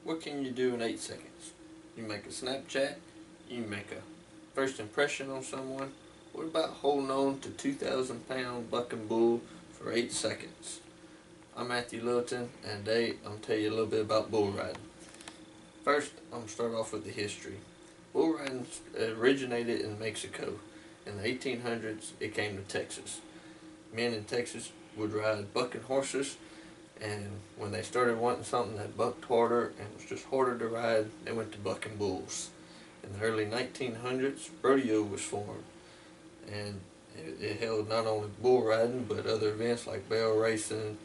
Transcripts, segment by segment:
What can you do in 8 seconds? You make a Snapchat, you make a first impression on someone. What about holding on to 2,000-pound bucking bull for 8 seconds? I'm Matthew Littleton, and today I'm going to tell you a little bit about bull riding. First, I'm going to start off with the history. Bull riding originated in Mexico. In the 1800s, it came to Texas. Men in Texas would ride bucking horses, and when they started wanting something that bucked harder and was just harder to ride, they went to bucking bulls. In the early 1900s, rodeo was formed, and it held not only bull riding but other events like barrel racing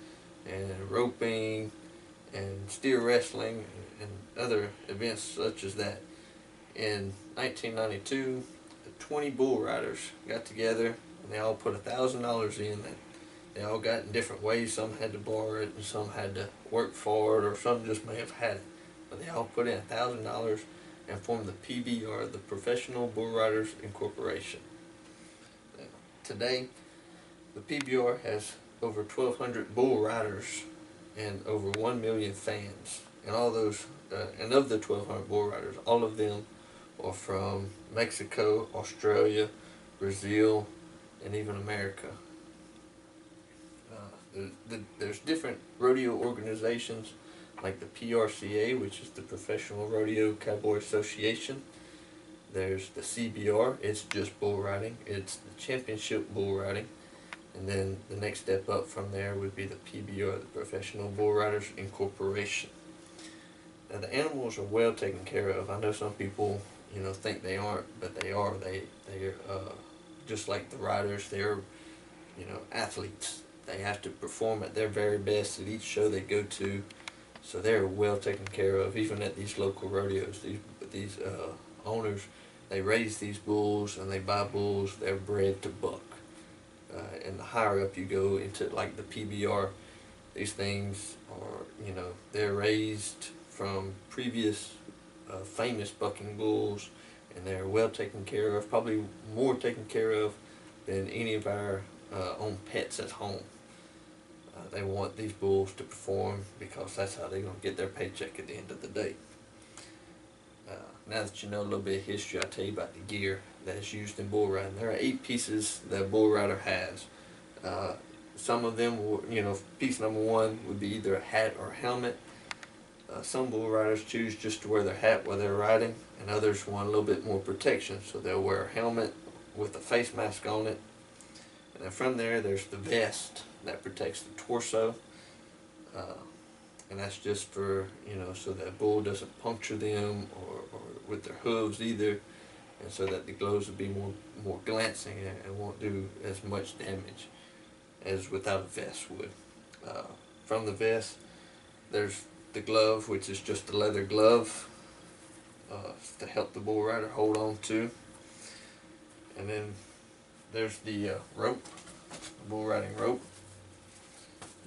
and roping and steer wrestling and other events such as that. In 1992, 20 bull riders got together and they all put $1,000 in. They all got in different ways. Some had to borrow it and some had to work for it, or some just may have had it. But they all put in $1,000 and formed the PBR, the Professional Bull Riders Incorporation. Today, the PBR has over 1,200 bull riders and over 1 million fans. And all those, and of the 1,200 bull riders, all of them are from Mexico, Australia, Brazil, and even America. There's different rodeo organizations like the PRCA, which is the Professional Rodeo Cowboy Association. There's the CBR, it's just bull riding. It's the Championship Bull Riding. And then the next step up from there would be the PBR, the Professional Bull Riders Incorporation. Now the animals are well taken care of. I know some people, think they aren't, but they are. They're just like the riders. They're, athletes. They have to perform at their very best at each show they go to, so they're well taken care of. Even at these local rodeos, these owners, they raise these bulls and they buy bulls. They're bred to buck. And the higher up you go into like the PBR, these things are, they're raised from previous famous bucking bulls, and they're well taken care of, probably more taken care of than any of our own pets at home. They want these bulls to perform because that's how they're going to get their paycheck at the end of the day. Now that you know a little bit of history, I'll tell you about the gear that's used in bull riding. There are 8 pieces that a bull rider has. Some of them, piece number 1 would be either a hat or a helmet. Some bull riders choose just to wear their hat while they're riding, and others want a little bit more protection, so they'll wear a helmet with a face mask on it. And then from there, there's the vest that protects the torso, and that's just for, so that bull doesn't puncture them or with their hooves either, and so that the gloves will be more glancing and won't do as much damage as without a vest would. From the vest, there's the glove, which is just a leather glove to help the bull rider hold on to. And then there's the rope, bull riding rope.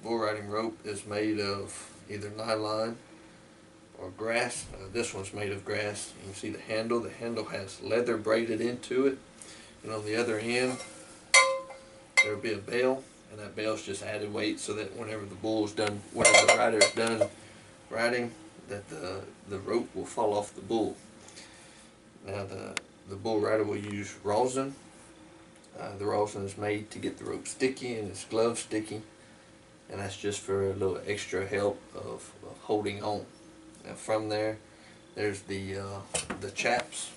Bull riding rope is made of either nylon or grass. This one's made of grass. You can see the handle. The handle has leather braided into it, and on the other end there will be a bell, and that bell's just added weight so that whenever the rider's done riding, that the rope will fall off the bull. Now the bull rider will use rosin. The rosin is made to get the rope sticky and its glove sticky, and that's just for a little extra help of holding on. Now from there, there's the chaps,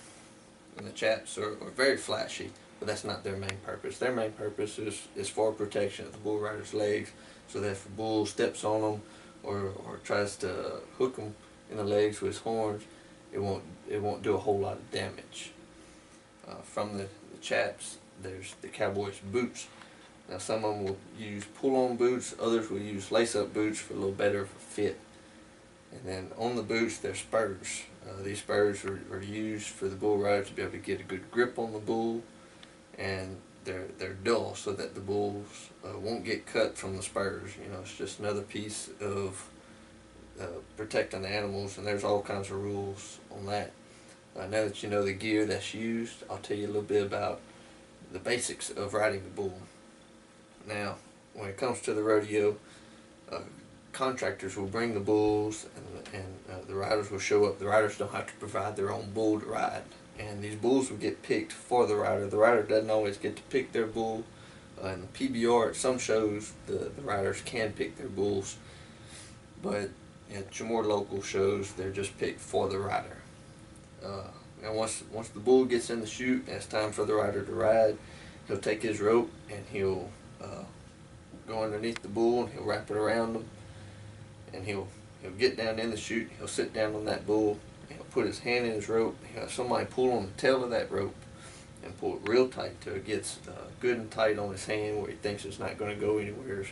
and the chaps are very flashy, but that's not their main purpose. Their main purpose is for protection of the bull rider's legs, so that if a bull steps on them or tries to hook them in the legs with his horns, it won't do a whole lot of damage. From the chaps, there's the cowboy's boots. Now some of them will use pull-on boots, others will use lace-up boots for a little better fit. And then on the boots, there's spurs. These spurs are used for the bull rider to be able to get a good grip on the bull, and they're dull so that the bulls won't get cut from the spurs. It's just another piece of protecting the animals, and there's all kinds of rules on that. Now that you know the gear that's used, I'll tell you a little bit about the basics of riding the bull. Now, when it comes to the rodeo, contractors will bring the bulls, and the riders will show up. The riders don't have to provide their own bull to ride, and these bulls will get picked for the rider. The rider doesn't always get to pick their bull. In the PBR, at some shows, the riders can pick their bulls, but at your more local shows, they're just picked for the rider. And once the bull gets in the chute and it's time for the rider to ride, he'll take his rope and he'll go underneath the bull and he'll wrap it around him, and he'll get down in the chute. He'll sit down on that bull. He'll put his hand in his rope. He'll have somebody pull on the tail of that rope and pull it real tight till it gets good and tight on his hand where he thinks it's not going to go anywhere.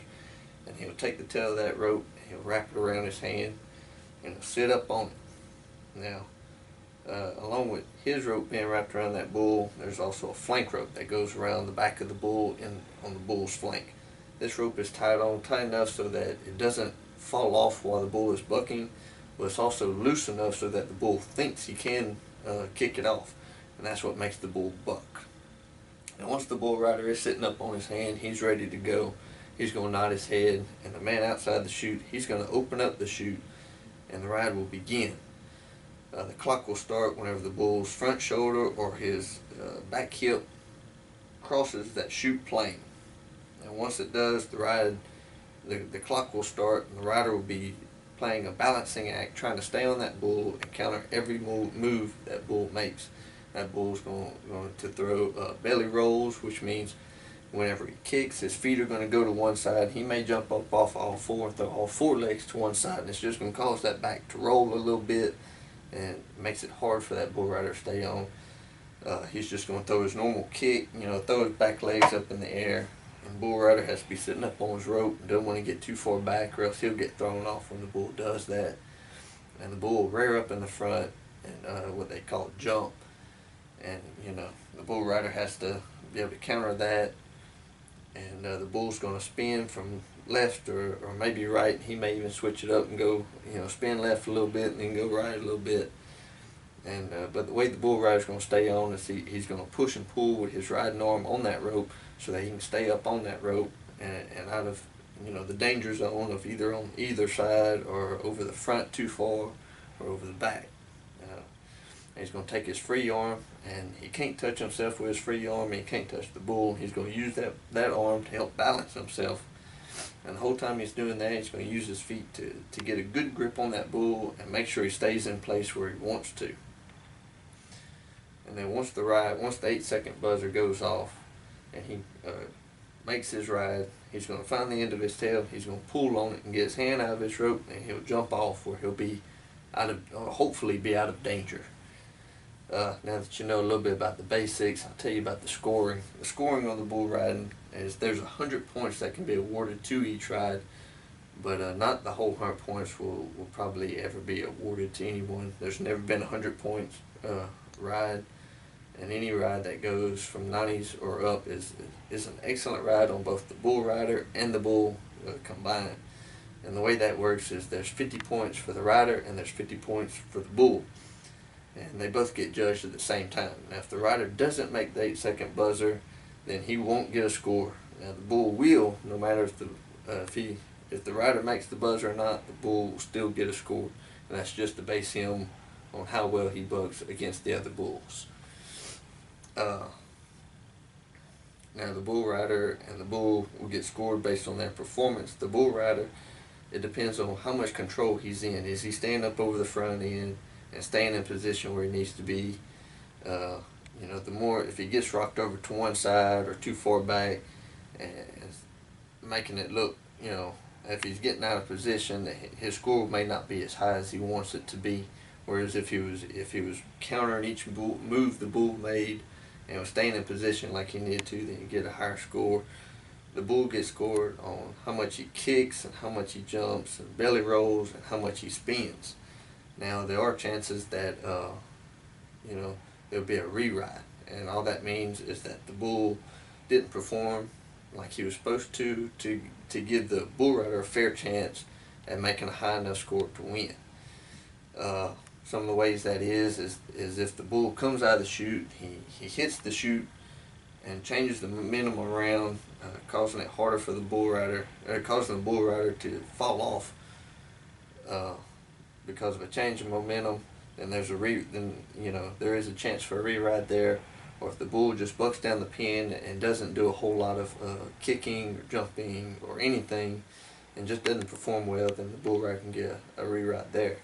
And he'll take the tail of that rope and he'll wrap it around his hand and he'll sit up on it. Now, along with his rope being wrapped around that bull, there's also a flank rope that goes around the back of the bull and on the bull's flank. This rope is tied on tight enough so that it doesn't fall off while the bull is bucking, but it's also loose enough so that the bull thinks he can kick it off, and that's what makes the bull buck. And once the bull rider is sitting up on his hand, he's ready to go. He's going to nod his head, and the man outside the chute, he's going to open up the chute, and the ride will begin. The clock will start whenever the bull's front shoulder or his back hip crosses that chute plane. And once it does, the clock will start, and the rider will be playing a balancing act, trying to stay on that bull and counter every move that bull makes. That bull's going to throw belly rolls, which means whenever he kicks, his feet are going to go to one side. He may jump up off all four and throw all four legs to one side, and it's just going to cause that back to roll a little bit, and it makes it hard for that bull rider to stay on. He's just going to throw his normal kick, throw his back legs up in the air. And the bull rider has to be sitting up on his rope and don't want to get too far back, or else he'll get thrown off when the bull does that. And the bull will rear up in the front and what they call jump. And the bull rider has to be able to counter that. And the bull's going to spin from left or maybe right. He may even switch it up and go, spin left a little bit and then go right a little bit. And but the way the bull rider's going to stay on is he's going to push and pull with his riding arm on that rope so that he can stay up on that rope and out of the danger zone of either on either side or over the front too far or over the back. He's going to take his free arm, and he can't touch himself with his free arm, and he can't touch the bull. He's going to use that arm to help balance himself. And the whole time he's doing that, he's going to use his feet to get a good grip on that bull and make sure he stays in place where he wants to. And then once the 8-second buzzer goes off and he makes his ride, he's going to find the end of his tail, he's going to pull on it and get his hand out of his rope, and he'll jump off where he'll be hopefully be out of danger. Now that you know a little bit about the basics, I'll tell you about the scoring. The scoring on the bull riding is there's 100 points that can be awarded to each ride, but not the whole 100 points will probably ever be awarded to anyone. There's never been 100 points ride, and any ride that goes from 90s or up is an excellent ride on both the bull rider and the bull combined. And the way that works is there's 50 points for the rider and there's 50 points for the bull. And they both get judged at the same time. Now, if the rider doesn't make the 8-second buzzer, then he won't get a score. Now, the bull will, no matter if the rider makes the buzzer or not, the bull will still get a score. And that's just to base him on how well he bucks against the other bulls. Now, the bull rider and the bull will get scored based on their performance. The bull rider, it depends on how much control he's in. Is he staying up over the front end and staying in position where he needs to be? The more, if he gets rocked over to one side or too far back and making it look, if he's getting out of position, his score may not be as high as he wants it to be. Whereas if he was countering each move the bull made and was staying in position like he needed to, then you get a higher score. The bull gets scored on how much he kicks and how much he jumps and belly rolls and how much he spins. Now, there are chances that there'll be a re-ride, and all that means is that the bull didn't perform like he was supposed to give the bull rider a fair chance at making a high enough score to win. Some of the ways that is if the bull comes out of the chute, he hits the chute and changes the momentum around, causing it harder for the bull rider, causing the bull rider to fall off because of a change in momentum, then there is a chance for a re-ride there. Or if the bull just bucks down the pin and doesn't do a whole lot of kicking or jumping or anything, and just doesn't perform well, then the bull rider can get a re-ride there.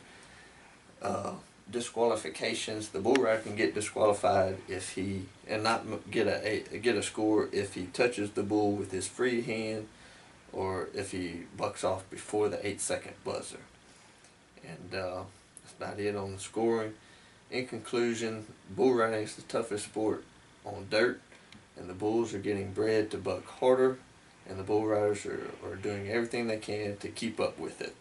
Disqualifications: the bull rider can get disqualified if he and not get a score if he touches the bull with his free hand, or if he bucks off before the 8-second buzzer. And that's about it on the scoring. In conclusion, bull riding is the toughest sport on dirt, and the bulls are getting bred to buck harder, and the bull riders are doing everything they can to keep up with it.